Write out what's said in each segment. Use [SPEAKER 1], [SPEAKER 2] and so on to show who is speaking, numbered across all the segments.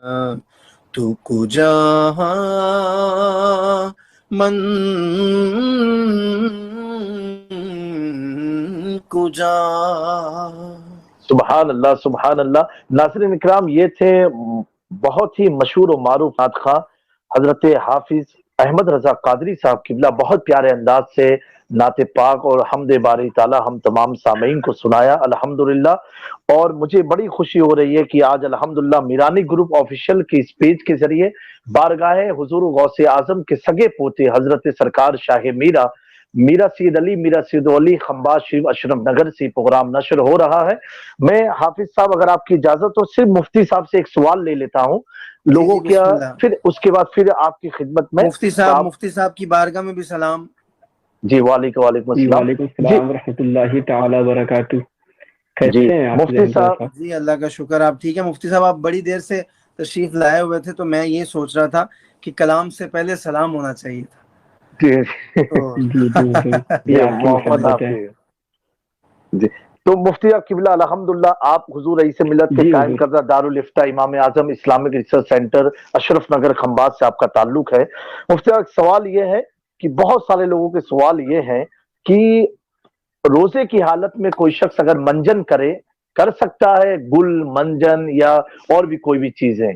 [SPEAKER 1] تو کجا من کجا.
[SPEAKER 2] سبحان اللہ سبحان اللہ. ناظرین اکرام، یہ تھے بہت ہی مشہور و معروف نعت خواں حضرت حافظ احمد رضا قادری صاحب قبلہ. بہت پیارے انداز سے نعت پاک اور حمد باری تعالی ہم تمام سامعین کو سنایا الحمدللہ. اور مجھے بڑی خوشی ہو رہی ہے کہ آج الحمدللہ میرانی گروپ آفیشیل کی اس پیج کے ذریعے بارگاہ حضور غوث اعظم کے سگے پوتے حضرت سرکار شاہ میرا سید علی میرا سید علی خمباز شریف اشرف نگر سے پروگرام نشر ہو رہا ہے. میں حافظ صاحب اگر آپ کی اجازت ہو صرف مفتی صاحب سے ایک سوال لے لیتا ہوں لوگوں
[SPEAKER 1] جی
[SPEAKER 2] کیا،
[SPEAKER 1] بسم اللہ.
[SPEAKER 2] پھر اس کے بعد پھر آپ کی خدمت میں.
[SPEAKER 1] مفتی صاحب کی بارگاہ میں بھی سلام.
[SPEAKER 2] جی وعلیکم السلام.
[SPEAKER 3] وعلیکم السلام ورحمۃ اللہ تعالی وبرکاتہ.
[SPEAKER 2] جی
[SPEAKER 3] کیسے ہیں آپ
[SPEAKER 2] مفتی صاحب؟
[SPEAKER 1] جی اللہ کا شکر. آپ ٹھیک ہے مفتی صاحب؟ آپ بڑی دیر سے تشریف لائے ہوئے تھے تو میں یہ سوچ رہا تھا کہ کلام سے پہلے سلام ہونا چاہیے تھا.
[SPEAKER 2] جی تو مفتی قبلہ الحمدللہ آپ حضور رئیس ملت کے قائم کردہ دارالافتاء Imam Azam Islamic research centre اشرف نگر خمباز سے آپ کا تعلق ہے. مفتی ایک سوال یہ ہے کہ بہت سارے لوگوں کے سوال یہ ہے کہ روزے کی حالت میں کوئی شخص اگر منجن کر سکتا ہے، گل منجن یا اور بھی کوئی بھی چیزیں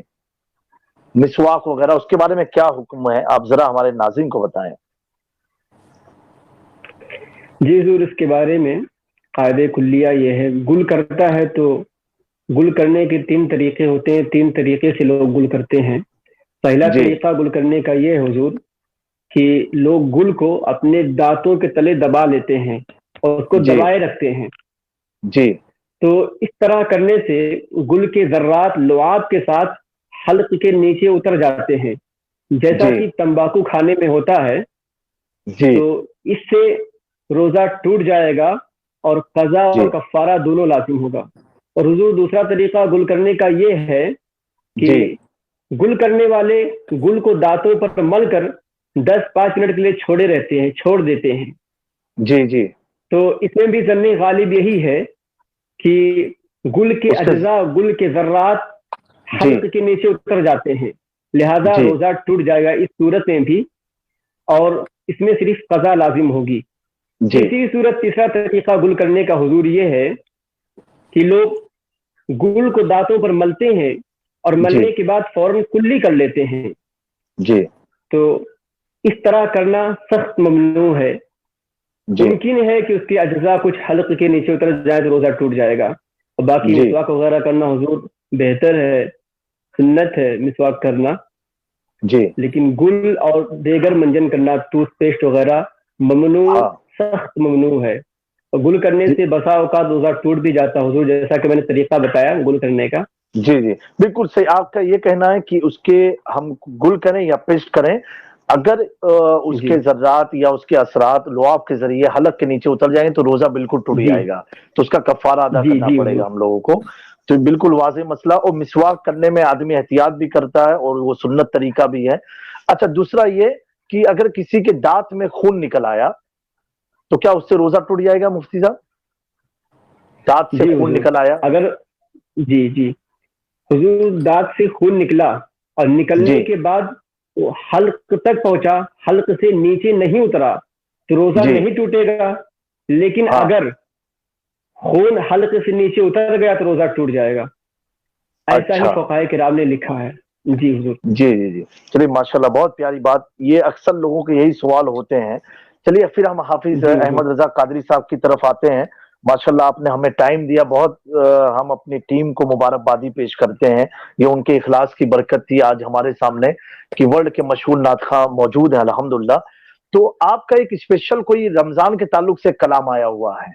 [SPEAKER 2] مسواک وغیرہ، اس کے بارے میں کیا حکم ہے؟ آپ ذرا ہمارے ناظرین کو بتائیں.
[SPEAKER 3] جی حضور، اس کے بارے میں قاعدہ کلیہ یہ ہے، گل کرتا ہے تو گل کرنے کے 3 طریقے ہوتے ہیں. 3 طریقے سے لوگ گل کرتے ہیں. پہلا طریقہ گل کرنے کا یہ ہے حضور کہ لوگ گل کو اپنے دانتوں کے تلے دبا لیتے ہیں اور اس کو دبائے رکھتے ہیں.
[SPEAKER 2] جی
[SPEAKER 3] تو اس طرح کرنے سے گل کے ذرات لعاب کے ساتھ حلق کے نیچے اتر جاتے ہیں، جیسا کہ تمباکو کھانے میں ہوتا ہے. تو اس سے روزہ ٹوٹ جائے گا اور قضا اور کفارہ دونوں لازم ہوگا. اور حضور دوسرا طریقہ گل کرنے کا یہ ہے کہ گل کرنے والے گل کو دانتوں پر مل کر 10-5 منٹ کے لیے چھوڑ دیتے ہیں.
[SPEAKER 2] جی
[SPEAKER 3] تو اس میں بھی ظن غالب یہی ہے کہ گل کے اجزاء، گل کے ذرات حلق کے نیچے اتر جاتے ہیں، لہذا روزہ ٹوٹ جائے گا اس صورت میں بھی، اور اس میں صرف قضا لازم ہوگی. اسی صورت تیسرا طریقہ گل کرنے کا حضور یہ ہے کہ لوگ گل کو دانتوں پر ملتے ہیں اور ملنے کے بعد فوراً کلی کر لیتے ہیں. تو اس طرح کرنا سخت ممنوع ہے. ممکن ہے کہ اس کے اجزاء کچھ حلق کے نیچے اتر جائے تو روزہ ٹوٹ جائے گا. اور باقی مسواک وغیرہ کرنا حضور بہتر ہے، سنت ہے مسواک کرنا. لیکن گل اور دیگر منجن کرنا، ٹوتھ پیسٹ وغیرہ ممنوع، سخت ممنوع ہے. اور گل کرنے سے بسا اوقات روزہ ٹوٹ بھی جاتا حضور، جیسا کہ میں نے طریقہ بتایا گل کرنے کا.
[SPEAKER 2] جی بالکل صحیح. آپ کا یہ کہنا ہے کہ اس کے ہم گل کریں یا پیسٹ کریں، اگر اس کے ذرات یا اس کے اثرات لعاب کے ذریعے حلق کے نیچے اتر جائیں تو روزہ بالکل ٹوٹ جائے گا، تو اس کا کفارہ ادا کرنا پڑے گا ہم لوگوں کو. تو بالکل واضح مسئلہ. اور مسواک کرنے میں آدمی احتیاط بھی کرتا ہے اور وہ سنت طریقہ بھی ہے. اچھا دوسرا یہ کہ اگر کسی کے دانت میں خون نکل آیا تو کیا اس سے روزہ ٹوٹ جائے گا مفتی صاحب؟ دانت سے خون نکل آیا
[SPEAKER 3] اگر جی حضور دانت سے خون نکلا اور نکلنے کے بعد وہ حلق تک پہنچا، حلق سے نیچے نہیں اترا تو روزہ نہیں ٹوٹے گا. لیکن اگر خون حلق سے نیچے اتر گیا تو روزہ ٹوٹ جائے گا. ایسا ہی فقہائے کرام نے لکھا ہے. جی حضور.
[SPEAKER 2] جی چلیے ماشاءاللہ بہت پیاری بات. یہ اکثر لوگوں کے یہی سوال ہوتے ہیں. چلیے پھر ہم حافظ احمد رضا قادری صاحب کی طرف آتے ہیں. ماشاءاللہ آپ نے ہمیں ٹائم دیا بہت. ہم اپنی ٹیم کو مبارکبادی پیش کرتے ہیں، یہ ان کے اخلاص کی برکت تھی آج ہمارے سامنے کہ ورلڈ کے مشہور نعت خواں موجود ہیں الحمدللہ. تو آپ کا ایک اسپیشل کوئی رمضان کے تعلق سے کلام آیا ہوا ہے؟